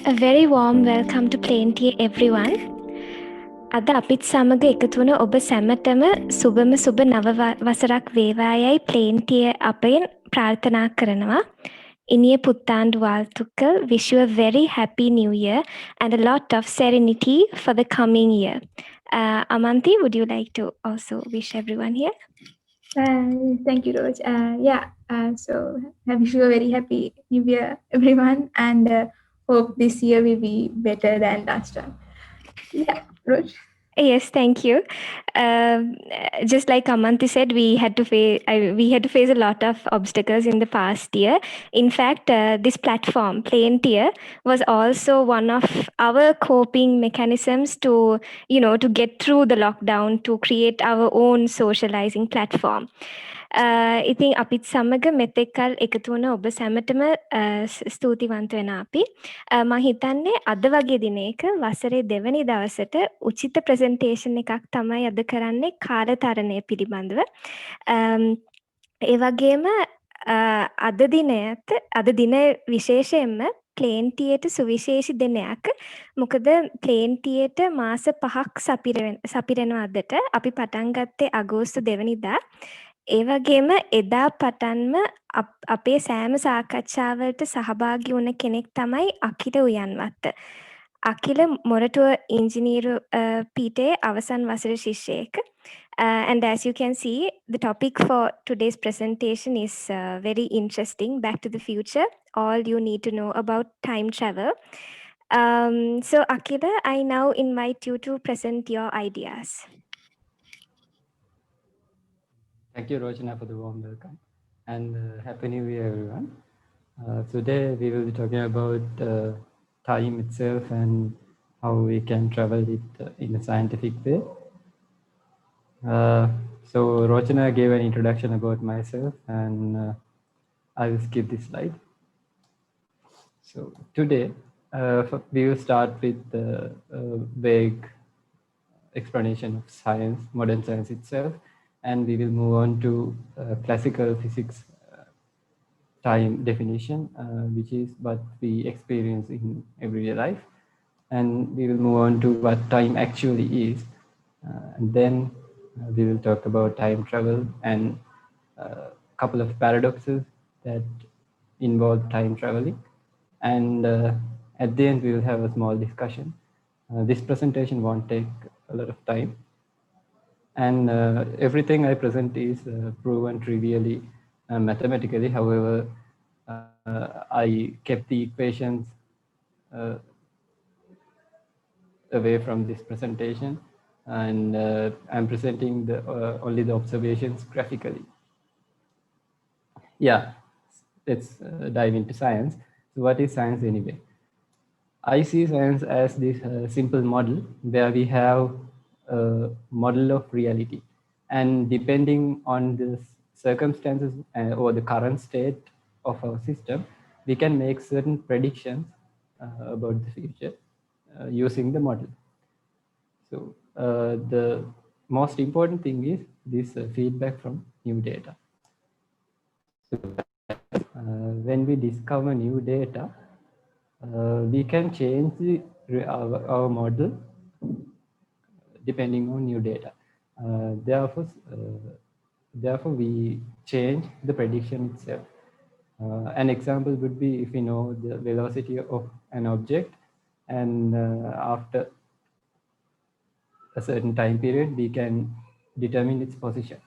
A very warm welcome to Plain Tea everyone. අද අපිත් සමග එකතු වන ඔබ සැමටම සුබම සුබ නව වසරක් වේවායයි Plain Tea අපෙන් ප්‍රාර්ථනා කරනවා. ඉනිය පුත්තාන්ඩු வாழ்த்துக்கள். Wish you a very happy new year and a lot of serenity for the coming year. Amanti, would you like to also wish everyone here? Thank you, Roj. So I wish you a very happy new year, everyone, and hope this year will be better than last time. Yeah, Roj. Yes, thank you. Just like Amanti said, we had to face a lot of obstacles in the past year. In fact, this platform, Plain Tier, was also one of our coping mechanisms to get through the lockdown, to create our own socializing platform. ඉතින් අපිත් සමග මෙතෙක්කල් එකතු වුණ ඔබ සැමටම ස්තුතිවන්ත වෙන අපි මම හිතන්නේ අද වගේ දිනයක වසරේ දෙවැනි දවසට උචිත ප්‍රසන්ටේෂන් එකක් තමයි අද කරන්නේ කාල තරණය පිළිබඳව. ඒ වගේම අද දින විශේෂයෙන්ම ප්ලේන් ටියට සුවිශේෂී දිනයක්. මොකද ප්ලේන් ටියට මාස 5ක් සපිරෙනවා අදට. අපි පටන් ගත්තේ අගෝස්තු 2 වෙනිදා. ඒ වගේම එදා පටන්ම අපේ සෑම සාකච්ඡාවලට සහභාගී වුණ කෙනෙක් තමයි අකිල උයන්වත්ත. අකිල මොරටුව ඉංජිනේරු පීඨයේ අවසන් වසර ශිෂ්‍යයෙක්. And as you can see, the topic for today's presentation is very interesting. Back to the future. All you need to know about time travel. So Akila, I now invite you to present your ideas. Thank you, Rochana, for the warm welcome, and Happy New Year, everyone. Today we will be talking about time itself and how we can travel it in a scientific way. So Rochana gave an introduction about myself, and I will skip this slide. So today we will start with a vague explanation of science, modern science itself, and we will move on to classical physics time definition, which is what we experience in everyday life. And we will move on to what time actually is. And then we will talk about time travel and a couple of paradoxes that involve time traveling. And at the end, we will have a small discussion. This presentation won't take a lot of time. And everything I present is proven trivially mathematically. However, I kept the equations away from this presentation, and I'm presenting only the observations graphically. Yeah, let's dive into science. So what is science anyway? I see science as this simple model where we have a model of reality, and depending on the circumstances or the current state of our system, we can make certain predictions about the future using the model. So the most important thing is this feedback from new data. So when we discover new data, we can change our model depending on new data. Therefore, we change the prediction itself. An example would be if we know the velocity of an object, and after a certain time period, we can determine its position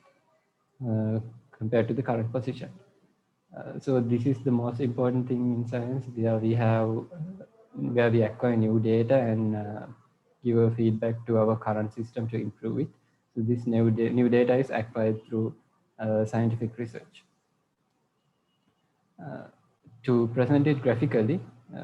compared to the current position. So this is the most important thing in science, where we acquire new data and give a feedback to our current system to improve it. So this new data is acquired through scientific research. To present it graphically,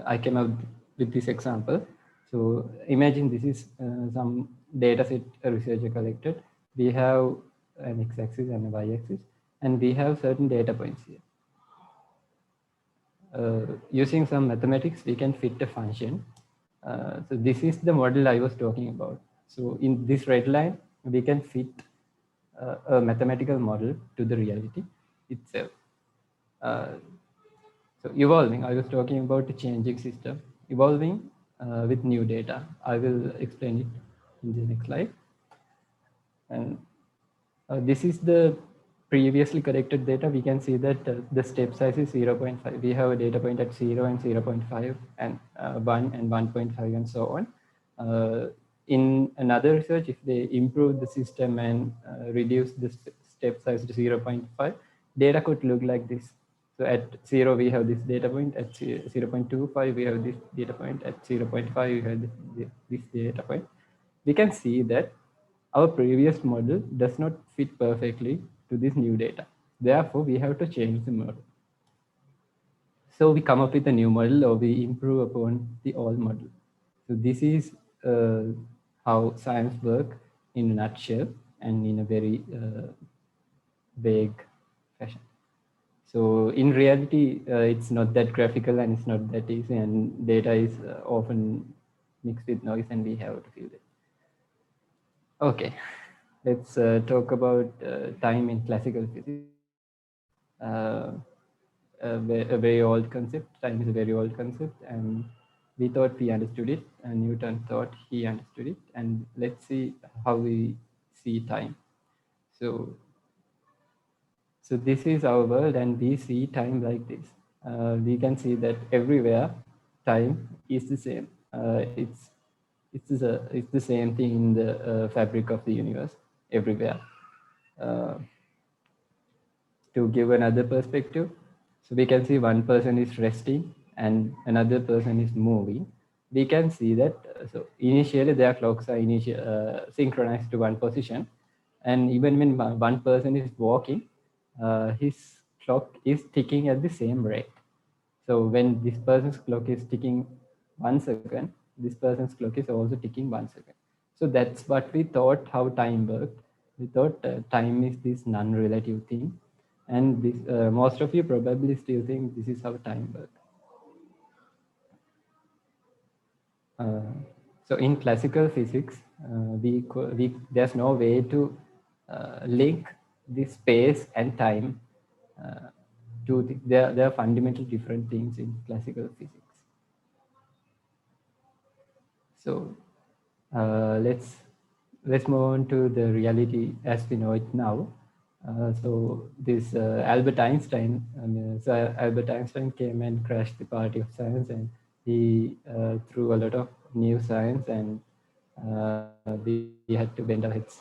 I came up with this example. So imagine this is some data set a researcher collected. We have an x-axis and a y-axis, and we have certain data points here. Using some mathematics, we can fit a function. So this is the model I was talking about. So in this red line, we can fit a mathematical model to the reality itself. So evolving, I was talking about the changing system. evolving with new data. I will explain it in the next slide. And this is the previously corrected data. We can see that the step size is 0.5. We have a data point at 0 and 0.5 and 1 and 1.5 and so on. In another research, if they improve the system and reduce the step size to 0.5, data could look like this. So at 0, we have this data point. At 0.25, we have this data point. At 0.5, we have this data point. We can see that our previous model does not fit perfectly to this new data. Therefore, we have to change the model. So we come up with a new model or we improve upon the old model. So this is how science works in a nutshell and in a very vague fashion. So in reality, it's not that graphical and it's not that easy, and data is often mixed with noise and we have to feel it. Okay, let's talk about time in classical physics. A very old concept. Time is a very old concept, and we thought we understood it, and Newton thought he understood it. And let's see how we see time. So this is our world, and we see time like this. We can see that everywhere time is the same. It's the same thing in the fabric of the universe everywhere. Uh, to give another perspective, so we can see one person is resting and another person is moving. We can see that so initially their clocks are synchronized to one position, and even when one person is walking, his clock is ticking at the same rate. So when this person's clock is ticking 1 second, this person's clock is also ticking 1 second. So that's what we thought how time worked. We thought time is this non-relative thing, and this most of you probably still think this is how time works. So in classical physics, there's no way to link this space and time there are fundamentally different things in classical physics. So let's move on to the reality as we know it now. So this Albert Einstein, Albert Einstein came and crashed the party of science, and he threw a lot of new science, and we had to bend our heads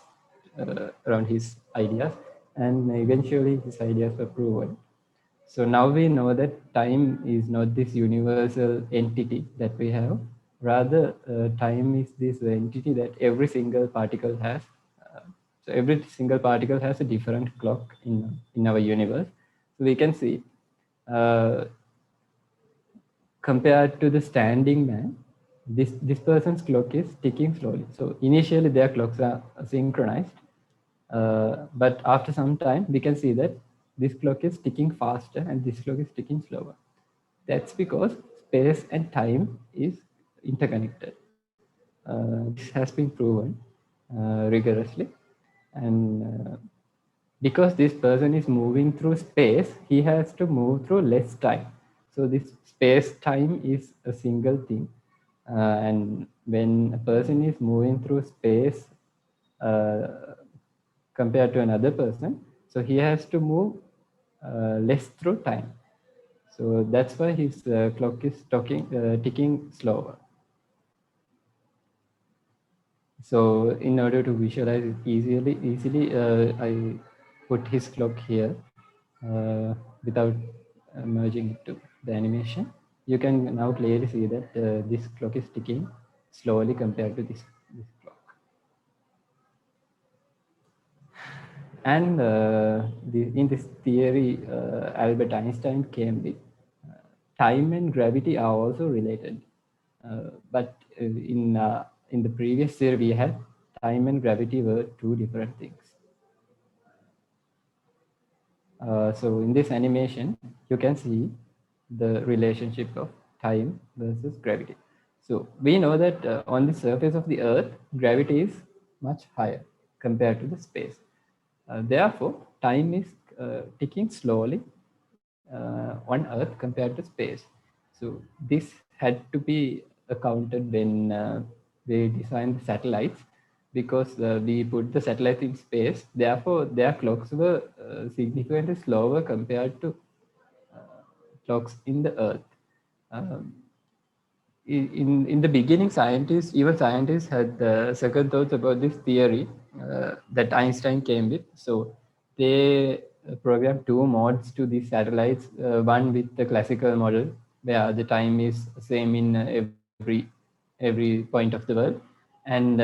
around his ideas, and eventually his ideas were proven. So now we know that time is not this universal entity that we have. Rather, time is this entity that every single particle has. So every single particle has a different clock in our universe. So we can see, compared to the standing man, this person's clock is ticking slowly. So initially their clocks are synchronized, but after some time we can see that this clock is ticking faster and this clock is ticking slower. That's because space and time is interconnected. This has been proven rigorously, and because this person is moving through space, he has to move through less time. So this space time is a single thing, and when a person is moving through space compared to another person, so he has to move less through time. So that's why his clock is ticking slower. So in order to visualize it easily, I put his clock here without merging it to the animation. You can now clearly see that this clock is ticking slowly compared to this clock. And in this theory, Albert Einstein came with time and gravity are also related. But in the previous theory we had, time and gravity were two different things. So in this animation, you can see the relationship of time versus gravity. So we know that on the surface of the Earth, gravity is much higher compared to the space. Therefore, time is ticking slowly on Earth compared to space. So this had to be accounted when they designed the satellites, because we put the satellites in space. Therefore, their clocks were significantly slower compared to clocks in the Earth. Um, in the beginning, scientists had second thoughts about this theory that Einstein came with. So they programmed two modes to these satellites. One with the classical model, where the time is same in every point of the world, and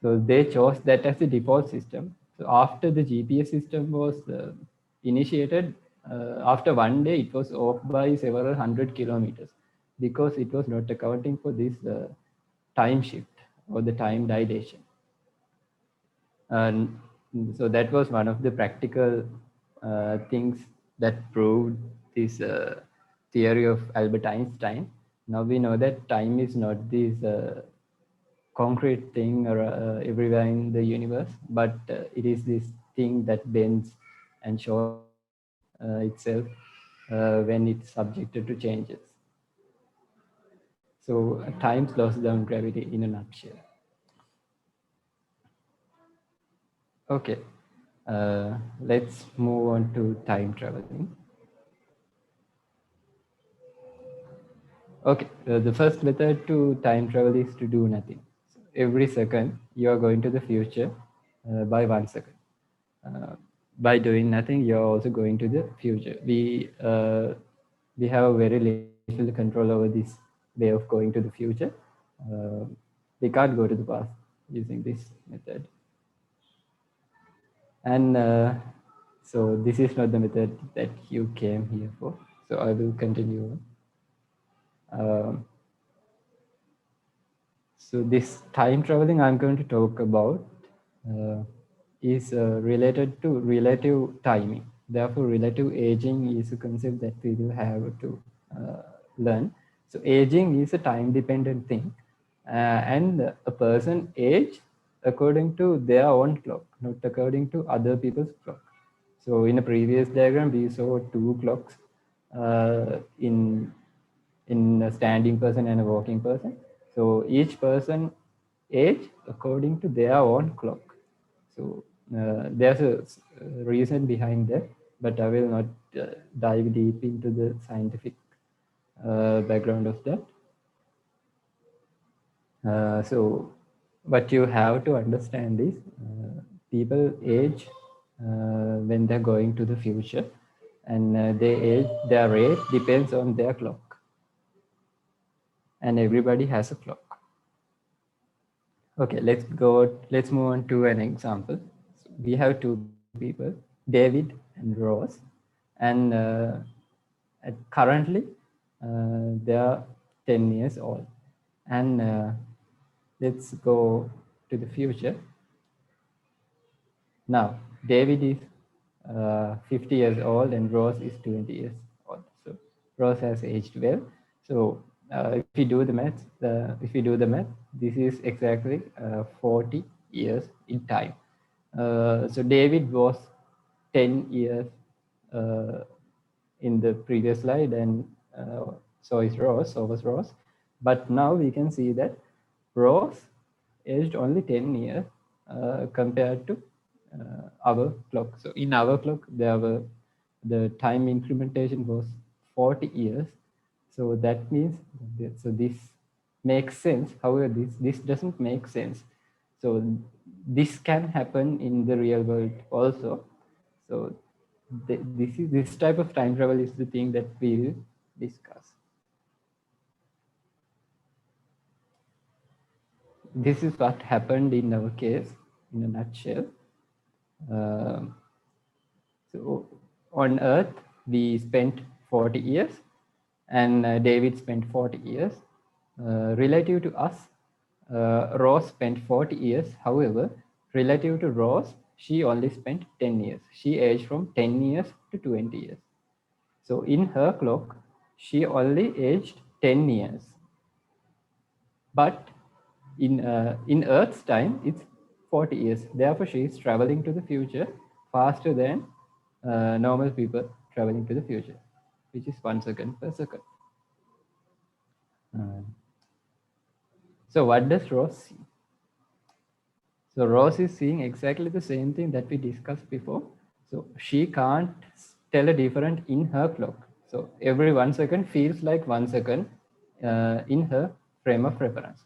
so they chose that as the default system. So after the GPS system was initiated, after one day it was off by several hundred kilometers, because it was not accounting for this time shift or the time dilation. And so that was one of the practical things that proved this theory of Albert Einstein. Now we know that time is not this concrete thing or everywhere in the universe, but it is this thing that bends and shortens itself when it's subjected to changes. So time slows down gravity in a nutshell. Okay, let's move on to time traveling. Okay, the first method to time travel is to do nothing. So every second, you are going to the future by 1 second. By doing nothing, you're also going to the future. We have a very little control over this way of going to the future. Uh, we can't go to the past using this method. And so this is not the method that you came here for. So I will continue. Um, so this time traveling I'm going to talk about uh, is related to relative timing. Therefore, relative aging is a concept that we will have to learn. So aging is a time-dependent thing, and a person age according to their own clock, not according to other people's clock. So in a previous diagram, we saw two clocks in a standing person and a walking person. So each person age according to their own clock. So there's a reason behind that, but I will not dive deep into the scientific background of that. So what you have to understand is people age when they're going to the future, and their rate depends on their clock, and everybody has a clock. Okay, let's move on to an example. So we have two people, David and Rose, and currently they are 10 years old. And let's go to the future. Now, David is 50 years old and Rose is 20 years old. So Rose has aged well. So if we do the math, this is exactly 40 years in time. So David was 10 years uh, in the previous slide, and so was Rose. But now we can see that Rose aged only 10 years compared to our clock. So in our clock, the time incrementation was 40 years. So that means, so this makes sense. However, this doesn't make sense. So this can happen in the real world also. So this type of time travel is the thing that we will discuss. This is what happened in our case in a nutshell. So on Earth, we spent 40 years, and David spent 40 years. Relative to us, Rose spent 40 years. However, relative to Rose, she only spent 10 years. She aged from 10 years to 20 years. So in her clock, she only aged 10 years. But in Earth's time, it's 40 years. Therefore, she is traveling to the future faster than normal people traveling to the future, which is 1 second per second. So what does Rose see? So Rose is seeing exactly the same thing that we discussed before. So she can't tell a difference in her clock. So every 1 second feels like 1 second in her frame of reference.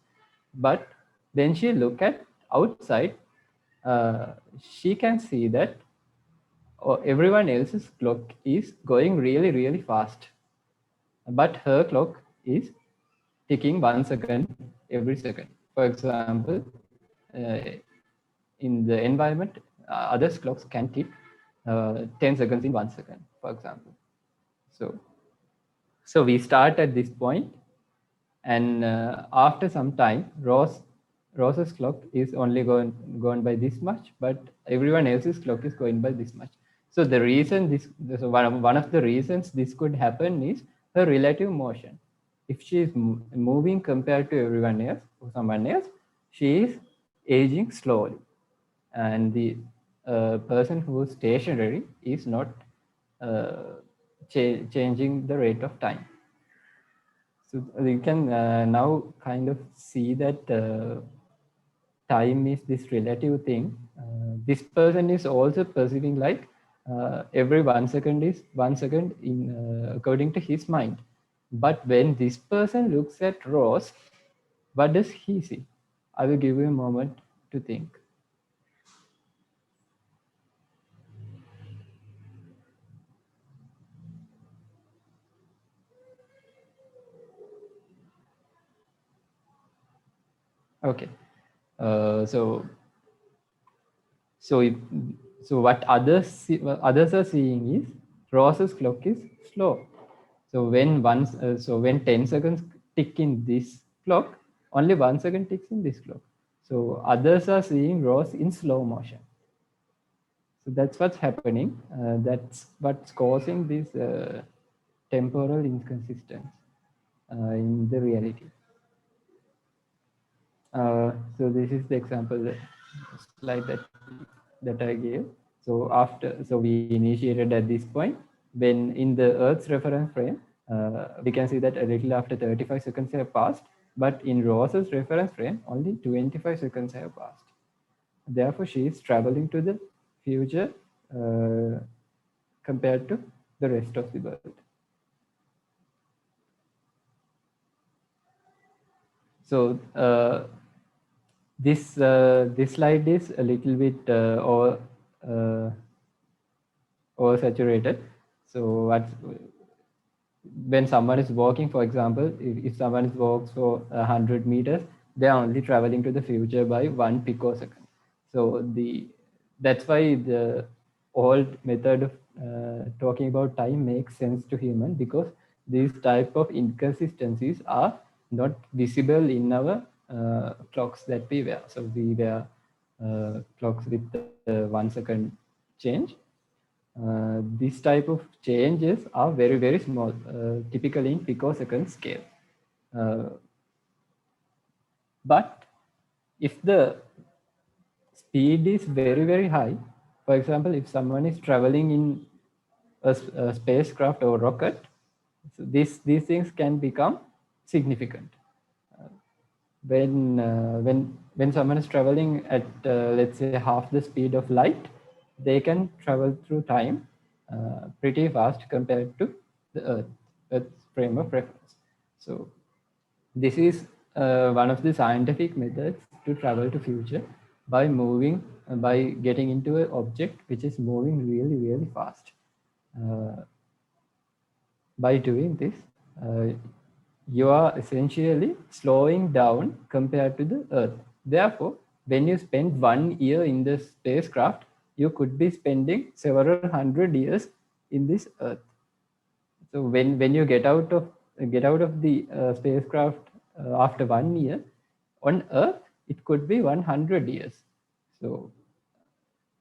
But when she look at outside, she can see that everyone else's clock is going really, really fast. But her clock is ticking 1 second every second. For example, uh, in the environment, others clocks can tick 10 seconds in 1 second, for example. So we start at this point, and after some time, Rose's clock is only gone by this much, but everyone else's clock is going by this much. So the reason so one of the reasons this could happen is her relative motion. If she is moving compared to everyone else or someone else, she is aging slowly, and the person who is stationary is not changing the rate of time. So you can now kind of see that time is this relative thing. This person is also perceiving like every 1 second is 1 second in according to his mind. But when this person looks at Rose, what does he see? I will give you a moment to think. Okay. So if, so what others are seeing is Rose's clock is slow. So when 10 seconds tick in this clock, only 1 second ticks in this clock. So others are seeing Rose in slow motion. So that's what's happening. That's what's causing this temporal inconsistency in the reality. So this is the example slide that I gave. So we initiated at this point. When in the Earth's reference frame, we can see that a little after 35 seconds have passed, but in Rose's reference frame, only 25 seconds have passed. Therefore, she is traveling to the future compared to the rest of the world. So this slide is a little bit oversaturated. So when someone is walking, for example, if someone walks for 100 meters, they are only traveling to the future by 1 picosecond. So that's why the old method of talking about time makes sense to human, because these type of inconsistencies are not visible in our clocks that we wear. So we wear clocks with 1 second change. This type of changes are very, very small, typically in picosecond scale. But if the speed is very, very high, for example, if someone is traveling in a spacecraft or rocket, so these things can become significant. When someone is traveling at let's say half the speed of light, they can travel through time pretty fast compared to the Earth's frame of reference. So this is one of the scientific methods to travel to future by by getting into an object which is moving really, really fast. By doing this, you are essentially slowing down compared to the Earth. Therefore, when you spend 1 year in the spacecraft, you could be spending several hundred years in this Earth. So when you get out of the spacecraft after 1 year, on Earth it could be 100 years. So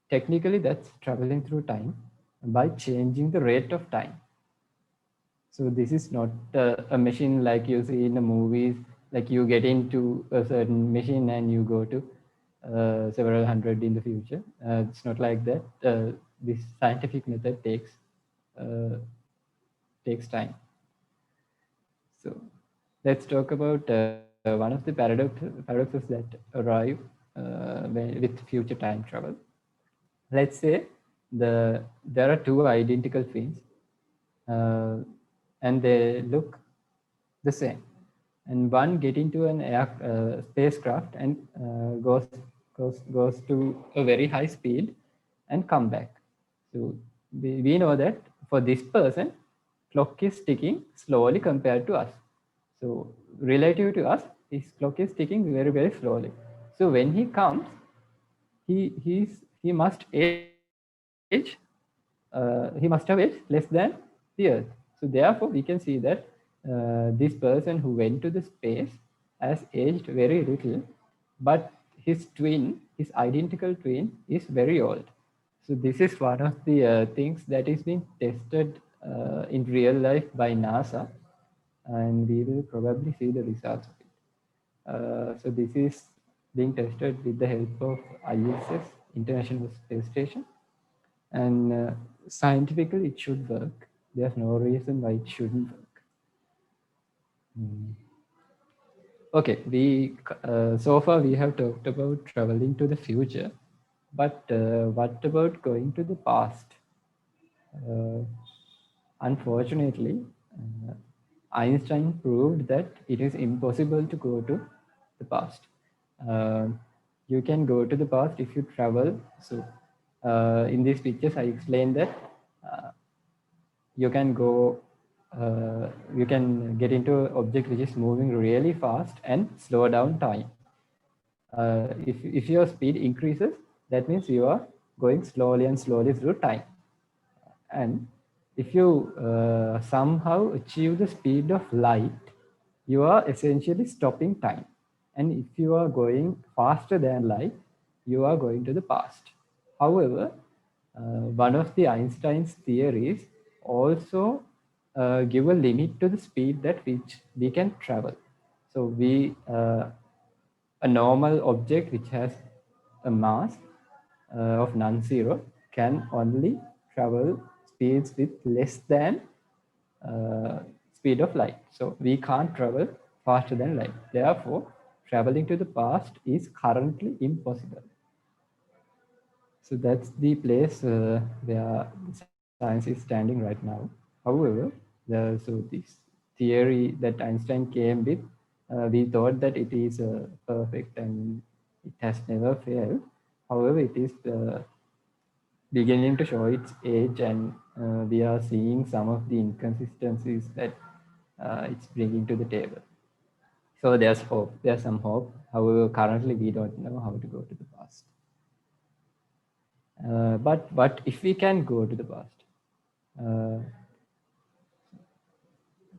technically, that's traveling through time by changing the rate of time. So this is not a machine like you see in the movies, like you get into a certain machine and you go to several hundred in the future. It's not like that. This scientific method takes time. So let's talk about one of the paradoxes that arrive with future time travel. Let's say there are two identical twins, and they look the same, and one get into an spacecraft and goes to a very high speed and come back. So we know that for this person, clock is ticking slowly compared to us. So relative to us, his clock is ticking very slowly. So when he comes, he must age he must have aged less than the Earth. So therefore, we can see that this person who went to the space has aged very little, but his twin, his identical twin, is very old. So this is one of the things that is being tested in real life by NASA, and we will probably see the results of it. So this is being tested with the help of ISS, International Space Station, and scientifically it should work. There's no reason why it shouldn't work. Okay, we so far we have talked about traveling to the future, but what about going to the past? Uh, Unfortunately, Einstein proved that it is impossible to go to the past. Uh, you can go to the past if you travel. So, in these pictures, I explained that uh, you can go, you can get into an object which is moving really fast and slow down time. If your speed increases, that means you are going slowly and slowly through time. And if you somehow achieve the speed of light, you are essentially stopping time. And if you are going faster than light, you are going to the past. However, one of the Einstein's theories also give a limit to the speed that which we can travel. So a normal object which has a mass of non-zero can only travel speeds with less than speed of light. So we can't travel faster than light. Therefore, traveling to the past is currently impossible. So that's the place where science is standing right now. However, this theory that Einstein came with, we thought that it is perfect and it has never failed. However, it is beginning to show its age, and we are seeing some of the inconsistencies that it's bringing to the table. So there's hope. There's some hope. However, currently we don't know how to go to the past. But if we can go to the past, uh,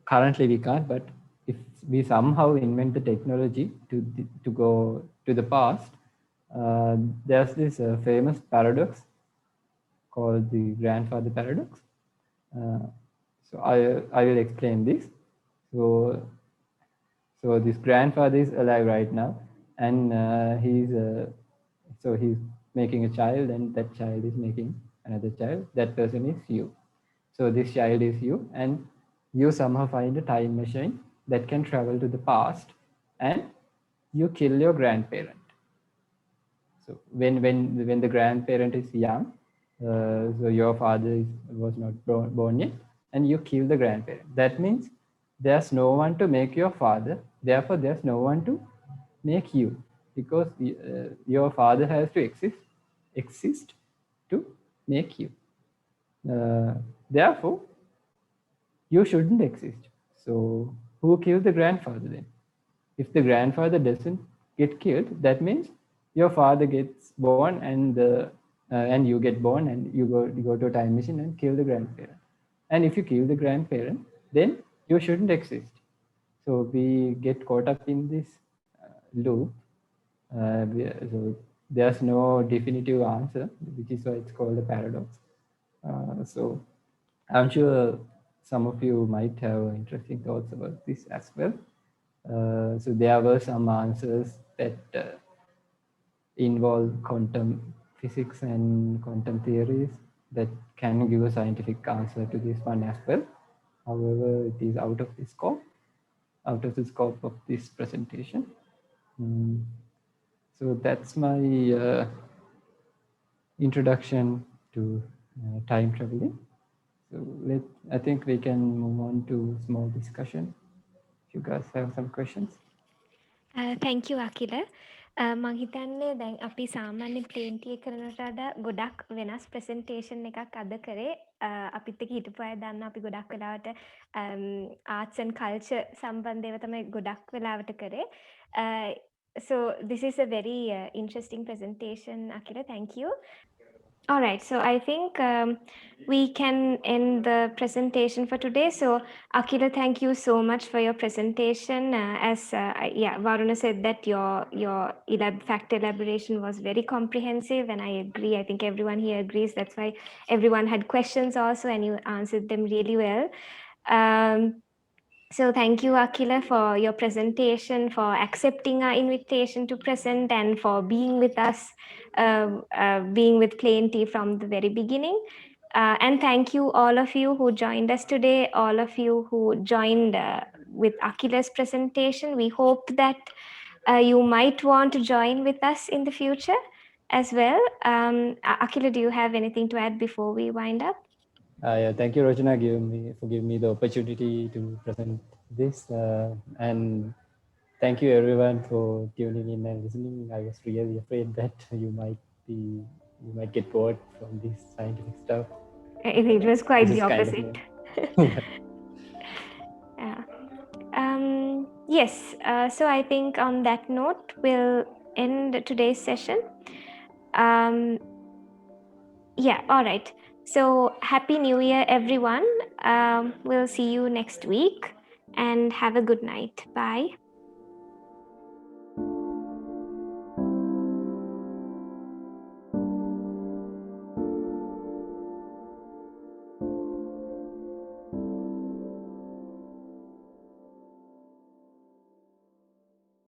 currently we can't. But if we somehow invent the technology to go to the past, there's this famous paradox called the grandfather paradox. Uh, so I will explain this. So this grandfather is alive right now, and he's making a child, and that child is making another child. That person is you. So this child is you, and you somehow find a time machine that can travel to the past, and you kill your grandparent. So when the grandparent is young, so your father was not born yet, and you kill the grandparent. That means there's no one to make your father. Therefore, there's no one to make you, because your father has to exist to make you. Therefore, you shouldn't exist. So who killed the grandfather then? If the grandfather doesn't get killed, that means your father gets born, and you get born, and you go to a time machine and kill the grandparent. And if you kill the grandparent, then you shouldn't exist. So we get caught up in this loop. So there's no definitive answer, which is why it's called a paradox. So I'm sure some of you might have interesting thoughts about this as well. So there were some answers that involve quantum physics and quantum theories that can give a scientific answer to this one as well. However, it is out of the scope. out of the scope of this presentation. So that's my introduction to time traveling. So I think we can move on to small discussion. If you guys have some questions. Thank you Akila. මං හිතන්නේ දැන් අපි සාමාන්‍ය plenty එක කරනට වඩා ගොඩක් වෙනස් ප්‍රසන්ටේෂන් එකක් අද කරේ. අපිත් එක්ක හිටපු අය දන්න අපි ගොඩක් වෙලාවට ආර්ට්ස් ඇන්ඩ් කල්චර් සම්බන්ධව තමයි ගොඩක් වෙලාවට කරේ. So this is a very interesting presentation, Akila. Thank you. All right, so I think we can end the presentation for today. So Akila, thank you so much for your presentation. Varuna said that your fact elaboration was very comprehensive, and I agree. I think everyone here agrees. That's why everyone had questions also, and you answered them really well. So thank you, Akila, for your presentation, for accepting our invitation to present, and for being with us, being with Plenty from the very beginning. And thank you, all of you who joined us today, all of you who joined with Akila's presentation. We hope that you might want to join with us in the future as well. Akila, do you have anything to add before we wind up? Yeah, thank you, Rochana, for giving me the opportunity to present this. And thank you, everyone, for tuning in and listening. I was really afraid that you might get bored from this scientific stuff. It was quite the opposite. Yes, so I think on that note, we'll end today's session. Yeah, all right. So Happy New Year, everyone. We'll see you next week and have a good night. Bye.